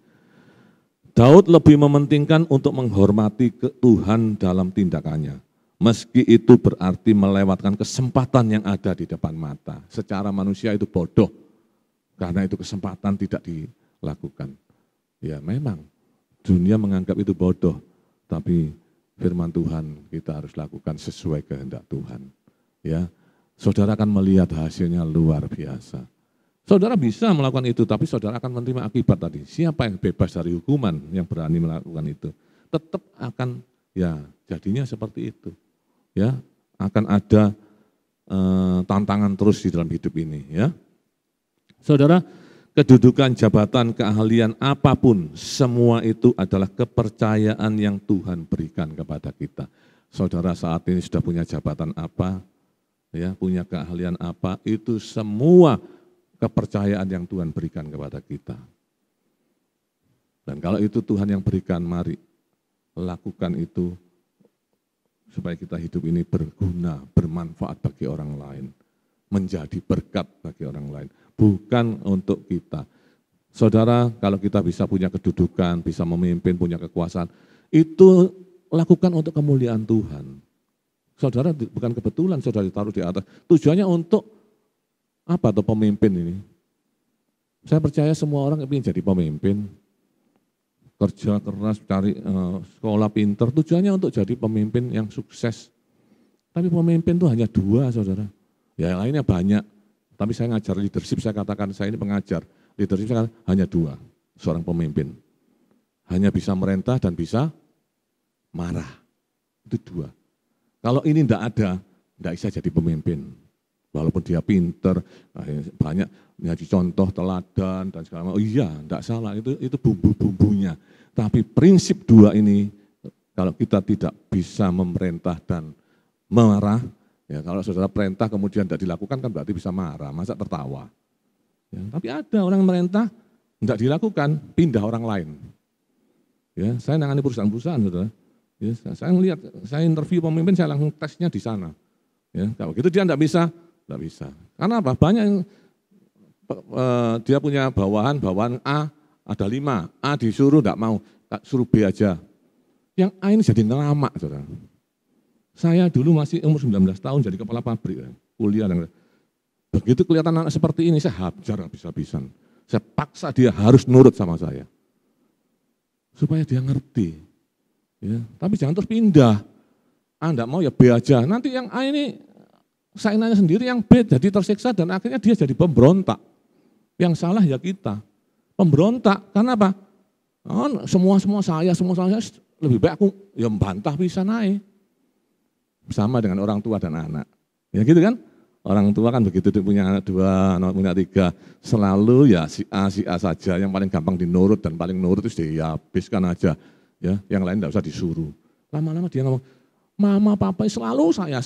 Daud lebih mementingkan untuk menghormati Tuhan dalam tindakannya. Meski itu berarti melewatkan kesempatan yang ada di depan mata. Secara manusia itu bodoh, karena itu kesempatan tidak dilakukan. Ya memang, dunia menganggap itu bodoh, tapi firman Tuhan kita harus lakukan sesuai kehendak Tuhan. Ya, saudara akan melihat hasilnya luar biasa. Saudara bisa melakukan itu, tapi saudara akan menerima akibat tadi. Siapa yang bebas dari hukuman yang berani melakukan itu? Tetap akan, ya jadinya seperti itu. Ya, akan ada tantangan terus di dalam hidup ini. Ya, saudara, kedudukan, jabatan, keahlian apapun, semua itu adalah kepercayaan yang Tuhan berikan kepada kita. Saudara saat ini sudah punya jabatan apa? Ya, punya keahlian apa, itu semua kepercayaan yang Tuhan berikan kepada kita. Dan kalau itu Tuhan yang berikan, mari lakukan itu supaya kita hidup ini berguna, bermanfaat bagi orang lain, menjadi berkat bagi orang lain, bukan untuk kita. Saudara, kalau kita bisa punya kedudukan, bisa memimpin, punya kekuasaan, itu lakukan untuk kemuliaan Tuhan. Saudara bukan kebetulan saudara ditaruh di atas. Tujuannya untuk apa tuh pemimpin ini? Saya percaya semua orang ingin jadi pemimpin. Kerja keras, cari sekolah pinter. Tujuannya untuk jadi pemimpin yang sukses. Tapi pemimpin itu hanya 2, saudara. Ya yang lainnya banyak. Tapi saya ngajar leadership, saya katakan saya ini pengajar. Leadership saya hanya 2, seorang pemimpin. Hanya bisa merintah dan bisa marah. Itu 2. Kalau ini tidak ada, tidak bisa jadi pemimpin. Walaupun dia pinter, banyak menjadi contoh, teladan, dan segala macam. Oh iya, tidak salah, itu bumbu-bumbunya. Tapi prinsip 2 ini, kalau kita tidak bisa memerintah dan marah, ya kalau saudara perintah kemudian tidak dilakukan kan berarti bisa marah, masa tertawa. Ya, tapi ada orang merintah, tidak dilakukan, pindah orang lain. Ya, saya nangani perusahaan-perusahaan, saudara. Ya, saya melihat, saya interview pemimpin, saya langsung tesnya di sana. Ya, kalau gitu dia tidak bisa. Karena apa? Banyak yang dia punya bawahan A, ada 5, A disuruh tidak mau, suruh B aja. Yang A ini jadi ngelamak, saudara. Saya dulu masih umur 19 tahun jadi kepala pabrik, kuliah. Begitu kelihatan anak seperti ini, saya hajar habis-habisan. Saya paksa dia harus nurut sama saya. Supaya dia ngerti. Ya, tapi jangan terus pindah. A enggak mau ya B aja. Nanti yang A ini saingannya sendiri, yang B jadi tersiksa dan akhirnya dia jadi pemberontak. Yang salah ya kita. Pemberontak, karena apa? Oh, semua saya lebih baik aku ya membantah bisa naik. Sama dengan orang tua dan anak. Ya gitu kan? Orang tua kan begitu punya anak 2, anak punya 3, selalu ya si A saja yang paling gampang dinurut dan paling nurut itu dihabiskan aja. Ya, yang lain tidak usah disuruh. Lama-lama dia ngomong, mama, papa selalu saya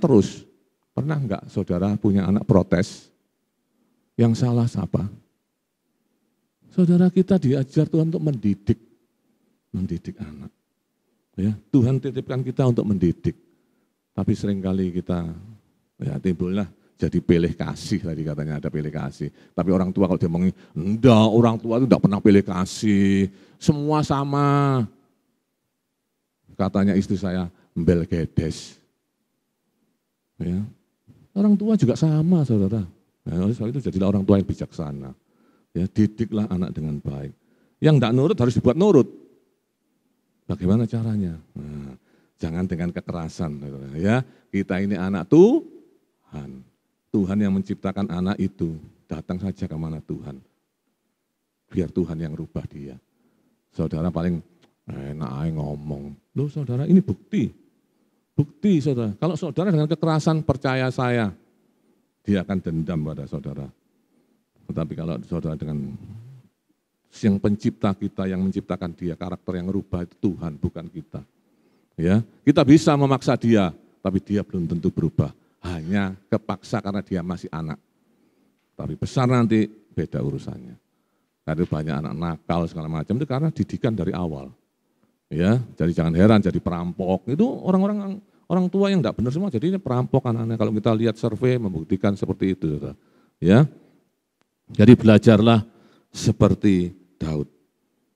terus. Pernah enggak saudara punya anak protes? Yang salah siapa? Saudara, kita diajar Tuhan untuk mendidik anak. Ya, Tuhan titipkan kita untuk mendidik. Tapi seringkali kita ya timbullah jadi pilih kasih, tadi katanya ada pilih kasih. Tapi orang tua kalau dia ngomongin, enggak, orang tua itu enggak pernah pilih kasih. Semua sama. Katanya istri saya, embel gedes. Ya. Orang tua juga sama, saudara. Nah, oleh sebab itu jadilah orang tua yang bijaksana. Ya, didiklah anak dengan baik. Yang enggak nurut harus dibuat nurut. Bagaimana caranya? Nah, jangan dengan kekerasan. Saudara. Ya, kita ini anak Tuhan. Tuhan yang menciptakan anak itu. Datang saja ke mana Tuhan. Biar Tuhan yang rubah dia. Saudara paling enak aja ngomong. Loh saudara, ini bukti. Bukti saudara. Kalau saudara dengan kekerasan, percaya saya, dia akan dendam pada saudara. Tetapi kalau saudara dengan yang pencipta kita, yang menciptakan dia, karakter yang rubah itu Tuhan, bukan kita. Ya, kita bisa memaksa dia, tapi dia belum tentu berubah. Hanya kepaksa karena dia masih anak. Tapi besar nanti beda urusannya. Karena banyak anak nakal segala macam itu karena didikan dari awal. Ya, jadi jangan heran jadi perampok. Itu orang tua yang tidak benar semua jadi ini perampok anak-anak. Kalau kita lihat survei membuktikan seperti itu, saudara. Ya, jadi belajarlah seperti Daud,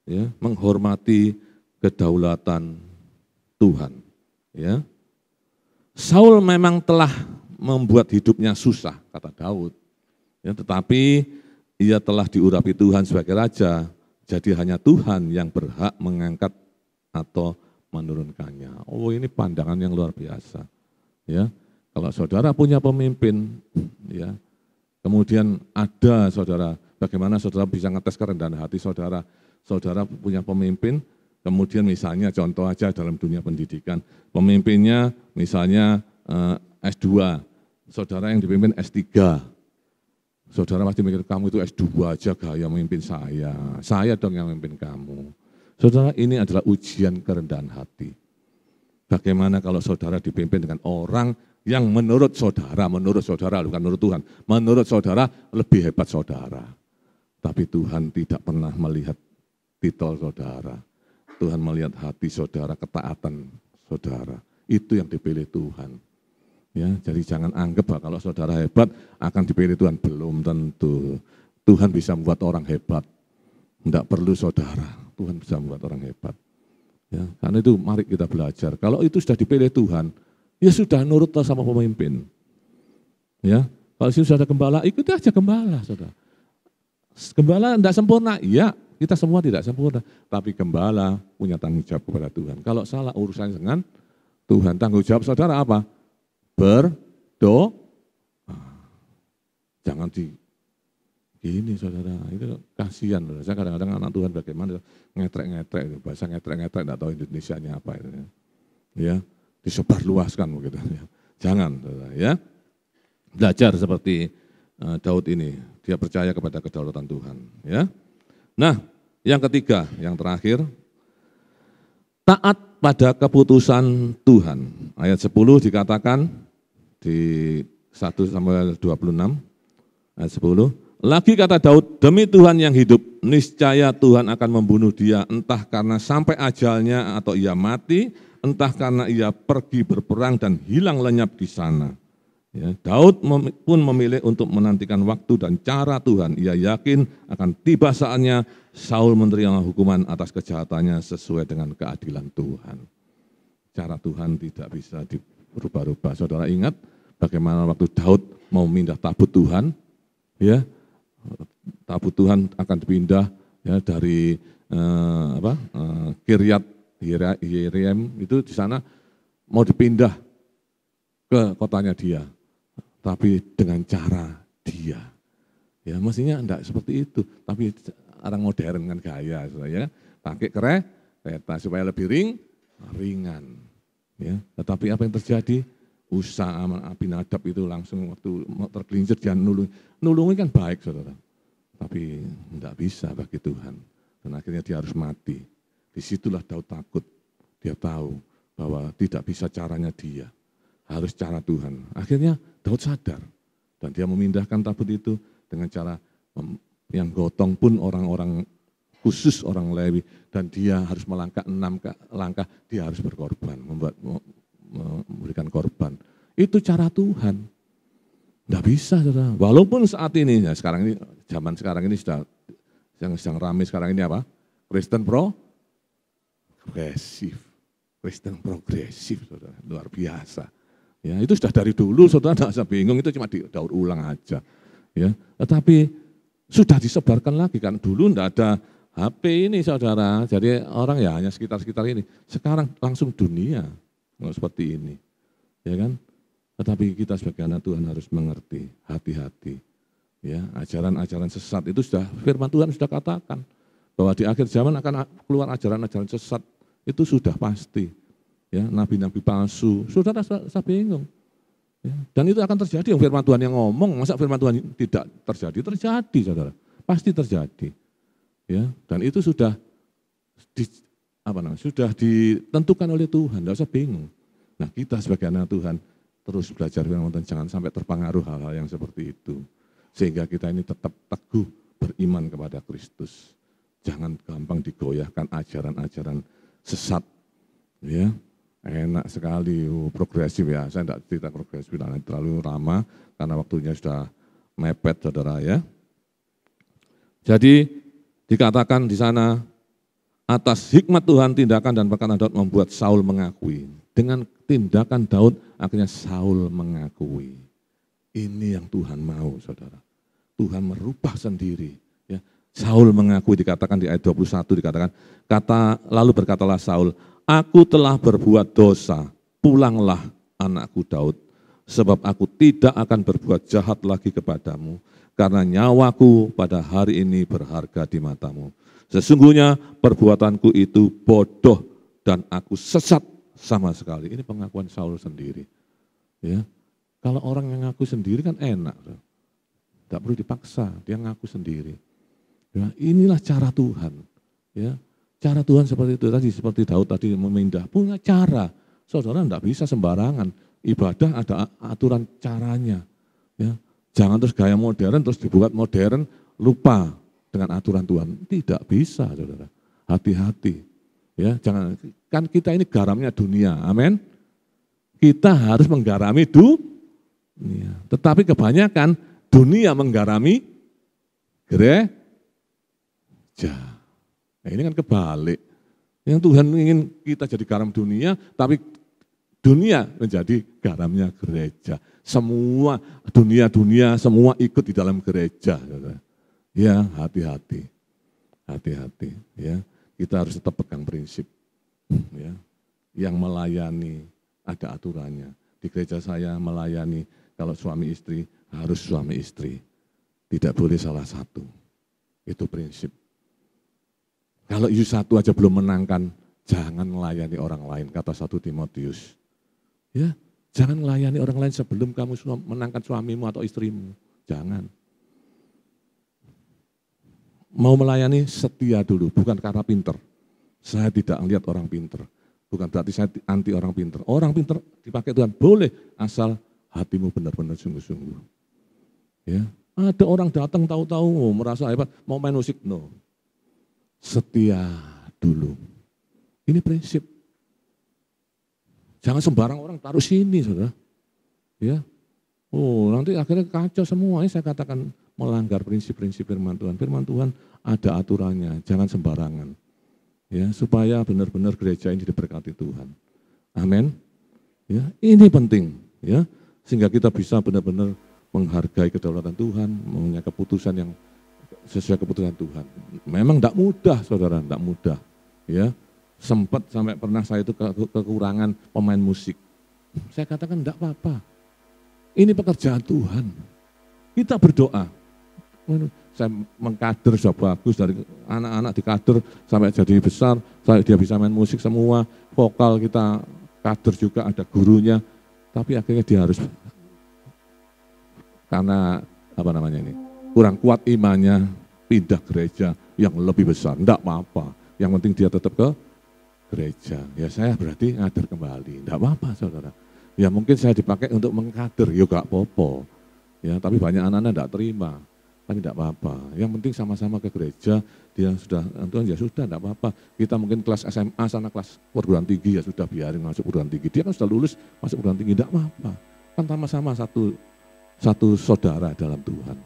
ya, menghormati kedaulatan Tuhan. Ya, Saul memang telah membuat hidupnya susah, kata Daud. Ya, tetapi ia telah diurapi Tuhan sebagai raja, jadi hanya Tuhan yang berhak mengangkat atau menurunkannya. Oh, ini pandangan yang luar biasa. Ya, kalau saudara punya pemimpin, ya, kemudian ada saudara, bagaimana saudara bisa ngetes kerendahan hati saudara? Saudara punya pemimpin, kemudian misalnya contoh aja dalam dunia pendidikan, pemimpinnya misalnya S2, saudara yang dipimpin S3. Saudara pasti mikir, kamu itu S2 aja gaya memimpin saya dong yang memimpin kamu. Saudara, ini adalah ujian kerendahan hati. Bagaimana kalau saudara dipimpin dengan orang yang menurut saudara, bukan menurut Tuhan, menurut saudara lebih hebat saudara. Tapi Tuhan tidak pernah melihat titel saudara. Tuhan melihat hati saudara, ketaatan saudara. Itu yang dipilih Tuhan. Ya, jadi jangan anggap bahwa kalau saudara hebat akan dipilih Tuhan, belum tentu. Tuhan bisa membuat orang hebat, tidak perlu saudara. Tuhan bisa membuat orang hebat. Ya, karena itu mari kita belajar. Kalau itu sudah dipilih Tuhan, ya sudah nurut sama pemimpin. Ya, kalau sudah ada gembala, ikuti aja gembala, saudara. Gembala tidak sempurna, iya kita semua tidak sempurna, tapi gembala punya tanggung jawab kepada Tuhan. Kalau salah urusannya dengan Tuhan, tanggung jawab saudara apa? Berdoa. Jangan gini saudara, itu kasihan. Saya kadang-kadang anak Tuhan bagaimana ngetrek-ngetrek, bahasa ngetrek-ngetrek tidak tahu Indonesianya apa itu. Ya, disebarluaskan begitu. Jangan saudara, ya. Belajar seperti Daud ini, dia percaya kepada kedaulatan Tuhan, ya. Nah, yang ketiga, yang terakhir, taat pada keputusan Tuhan. Ayat 10 dikatakan di 1 Samuel 26 ayat 10. Lagi kata Daud, demi Tuhan yang hidup, niscaya Tuhan akan membunuh dia, entah karena sampai ajalnya atau ia mati, entah karena ia pergi berperang dan hilang lenyap di sana. Ya, Daud pun memilih untuk menantikan waktu dan cara Tuhan. Ia yakin akan tiba saatnya Saul menerima hukuman atas kejahatannya sesuai dengan keadilan Tuhan. Cara Tuhan tidak bisa dirubah-rubah. Saudara ingat bagaimana waktu Daud mau pindah tabut Tuhan, ya, tabut Tuhan akan dipindah ya dari Kiryat Yearim itu di sana mau dipindah ke kotanya dia, tapi dengan cara dia. Ya mestinya enggak seperti itu, tapi orang modern kan gaya, ya pakai kereta supaya lebih ringan. Ya, tetapi apa yang terjadi? Usa Abinadab itu langsung waktu tergelincir dia nulungi kan baik saudara, tapi tidak bisa bagi Tuhan, dan akhirnya dia harus mati. Disitulah Daud takut, dia tahu bahwa tidak bisa caranya dia, harus cara Tuhan. Akhirnya Daud sadar dan dia memindahkan tabut itu dengan cara yang gotong pun orang-orang khusus orang Lewi, dan dia harus melangkah 6 langkah, dia harus berkorban, memberikan korban. Itu cara Tuhan. Tidak bisa, saudara. Walaupun saat ini, ya sekarang ini, zaman sekarang ini sudah yang sedang ramai sekarang ini apa? Kristen progresif. Kristen progresif, saudara, luar biasa. Ya, itu sudah dari dulu, saudara tidak usah bingung, itu cuma didaur ulang aja. Ya, tetapi sudah disebarkan lagi kan, dulu tidak ada HP ini saudara, jadi orang ya hanya sekitar-sekitar ini. Sekarang langsung dunia, seperti ini, ya kan? Tetapi kita sebagai anak Tuhan harus mengerti, hati-hati. Ya, ajaran-ajaran sesat itu sudah firman Tuhan sudah katakan bahwa di akhir zaman akan keluar ajaran-ajaran sesat, itu sudah pasti. Ya, nabi-nabi palsu, saudara saya bingung. Ya, dan itu akan terjadi, firman Tuhan yang ngomong, masa firman Tuhan tidak terjadi? Terjadi, saudara, pasti terjadi. Ya, dan itu sudah sudah ditentukan oleh Tuhan, tidak usah bingung. Nah, kita sebagai anak Tuhan terus belajar firman Tuhan, jangan sampai terpengaruh hal-hal yang seperti itu. Sehingga kita ini tetap teguh beriman kepada Kristus. Jangan gampang digoyahkan ajaran-ajaran sesat. Ya, enak sekali, progresif ya. Saya tidak cerita progresif, terlalu lama karena waktunya sudah mepet, saudara ya. Jadi dikatakan di sana, atas hikmat Tuhan, tindakan dan perkataan Daud membuat Saul mengakui. Dengan tindakan Daud, akhirnya Saul mengakui. Ini yang Tuhan mau, saudara. Tuhan merubah sendiri. Ya. Saul mengakui, dikatakan di ayat 21, dikatakan, lalu berkatalah Saul, aku telah berbuat dosa, pulanglah anakku Daud, sebab aku tidak akan berbuat jahat lagi kepadamu, karena nyawaku pada hari ini berharga di matamu. Sesungguhnya perbuatanku itu bodoh dan aku sesat sama sekali. Ini pengakuan Saul sendiri. Ya, kalau orang yang ngaku sendiri kan enak, tidak perlu dipaksa, dia ngaku sendiri. Ya, inilah cara Tuhan. Ya, cara Tuhan seperti itu tadi, seperti Daud tadi memindah, punya cara. Saudara tidak bisa sembarangan. Ibadah ada aturan caranya. Ya, jangan terus gaya modern, terus dibuat modern, lupa dengan aturan Tuhan. Tidak bisa, saudara. Hati-hati. Ya, jangan, kan kita ini garamnya dunia. Amin. Kita harus menggarami dunia. Tetapi kebanyakan dunia menggarami gereja. Nah, ini kan kebalik. Yang Tuhan ingin kita jadi garam dunia, tapi dunia menjadi garamnya gereja. Semua dunia semua ikut di dalam gereja. Ya, hati-hati. Hati-hati. Ya, kita harus tetap pegang prinsip. Ya, yang melayani ada aturannya. Di gereja saya melayani, kalau suami istri harus suami istri. Tidak boleh salah satu. Itu prinsip. Kalau satu aja belum menangkan, jangan melayani orang lain, kata 1 Timotius. Ya, jangan melayani orang lain sebelum kamu menangkan suamimu atau istrimu. Jangan. Mau melayani setia dulu, bukan karena pinter. Saya tidak melihat orang pinter. Bukan berarti saya anti orang pinter. Orang pinter dipakai Tuhan boleh, asal hatimu benar-benar sungguh-sungguh. Ya, ada orang datang tahu-tahu merasa hebat, mau main musik, no. Setia dulu. Ini prinsip. Jangan sembarang orang taruh sini, saudara. Ya, oh nanti akhirnya kacau semua. Ini saya katakan melanggar prinsip-prinsip firman Tuhan. Firman Tuhan ada aturannya, jangan sembarangan. Ya, supaya benar-benar gereja ini diberkati Tuhan. Amin. Ya, ini penting. Ya, sehingga kita bisa benar-benar menghargai kedaulatan Tuhan, mempunyai keputusan yang sesuai keputusan Tuhan. Memang tidak mudah, saudara, tidak mudah. Ya, sempat sampai pernah saya itu kekurangan pemain musik. Saya katakan tidak apa-apa. Ini pekerjaan Tuhan. Kita berdoa. Saya mengkader sudah bagus, dari anak-anak dikader sampai jadi besar, dia bisa main musik semua, vokal kita kader juga, ada gurunya. Tapi akhirnya dia harus, karena kurang kuat imannya, pindah gereja yang lebih besar. Enggak apa-apa, yang penting dia tetap ke gereja. Ya saya berarti ngader kembali, enggak apa-apa, saudara. Ya mungkin saya dipakai untuk mengkader, ya enggak apa-apa. Ya, tapi banyak anak-anak enggak terima, tapi enggak apa-apa. Yang penting sama-sama ke gereja, dia sudah, Tuhan ya sudah enggak apa-apa. Kita mungkin kelas SMA, sana kelas perguruan tinggi, ya sudah biarin masuk perguruan tinggi. Dia kan sudah lulus masuk perguruan tinggi, enggak apa-apa. Kan sama-sama satu saudara dalam Tuhan.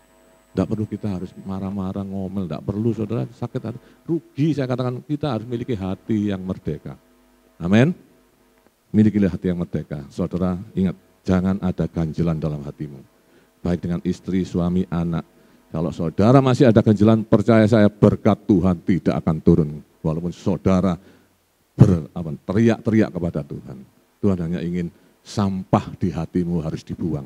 Tidak perlu kita harus marah-marah, ngomel, tidak perlu, saudara, sakit hati. Rugi, saya katakan kita harus memiliki hati yang merdeka. Amin. Milikilah hati yang merdeka. Saudara, ingat, jangan ada ganjelan dalam hatimu. Baik dengan istri, suami, anak. Kalau saudara masih ada ganjelan, percaya saya berkat Tuhan tidak akan turun. Walaupun saudara teriak-teriak kepada Tuhan. Tuhan hanya ingin sampah di hatimu harus dibuang.